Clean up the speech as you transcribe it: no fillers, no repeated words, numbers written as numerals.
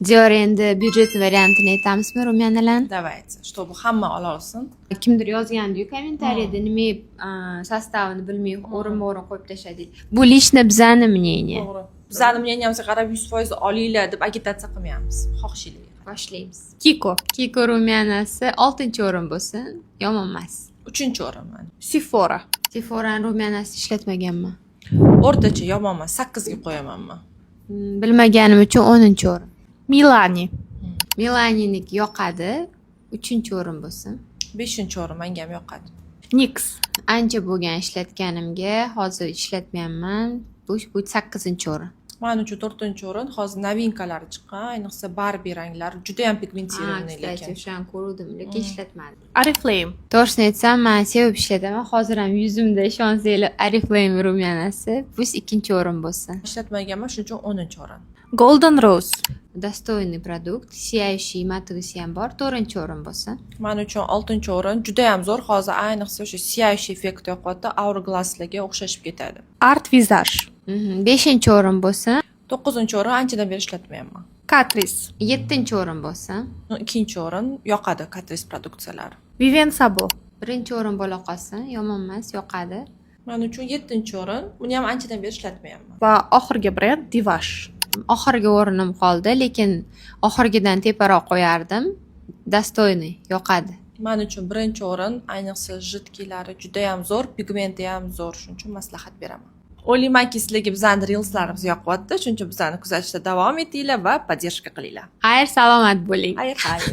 Diyor endi byudjet variantini aytamizmi rumyanalarni? Давайте, чтобы hamma ola olsin. Kimdir yozgandi-yu kommentariyada nima sostavini bilmay o'rin qo'yib tashladik. Bu lishni bizani мнение. To'g'ri. Bizani мнениямizga qarab 100% olinglar deb agitatsiya qilmayapmiz. Xohishinglar. Boshlaymiz. Kiko. Kiko rumyanasi 6-o'rin bo'lsin, yomon emas. 3-o'rin mana. Sephora. Sephora'ni rumyanasi ishlatmaganman. O'rtacha yomon emas, 8 ga qo'yaman men. Bilmaganim uchun 10-o'rin. Milani. Milaniniki yoqadi, 3-o'rin bo'lsin. 5-o'rin menga ham yoqadi. NYX. Ancha bo'lgan ishlatganimga, hozir ishlatmayapman. Bu 8-o'rin. Men uchun 4-o'rin. Hozir novinkalari chiqqan, ayniqsa Barbie ranglari juda ham pigmentirованный Kстати, lekin. o'shani ko'rdim, lekin ishlatmadim. Oriflame. To'g'risini aytsam, men sevib ishlataman. Hozir ham yuzimda ishonsanglar, Oriflame rumyanasi. Bu 2-o'rin bo'lsin. Ishlatmaganman, shuning uchun 10-o'rin. Golden Rose. Достойный produkt, сияющий matovisi ham bor, 4-o'rin bo'lsin. Men uchun 6-o'rin juda ham zo'r. Hozir ayniqsa o'sha сияющий effekt yoqyapti, hourglasslarga o'xshashib ketadi. Art Visage. 5-o'rin bo'lsin, 9-o'rin anchadan beri ishlatmayapman. Catrice. 7-o'rin bo'lsin. 2-o'rin yoqadi Catrice produksiyalari. Vivienne Sabo. 1-o'rin bo'la qolsin, yomon emas, yoqadi. Men uchun 7-o'rin. Buni ham anchadan beri ishlatmayapman. Va oxirgi brend Divash. Oxirgi o'rinim qoldi, lekin oxirgidan teparoq qo'yardim. Достойный, yoqadi. Men uchun 1-o'rin, ayniqsa jidkilari juda ham zo'r, pigmenti ham zo'r, shuning uchun maslahat beraman. O'ylaymanki sizlarga bizning reelslarimiz yoqyapti, shuning uchun bizani kuzatishda davom etinglar va podдержка qilinglar. Xayr, salomat bo'ling. Xayr.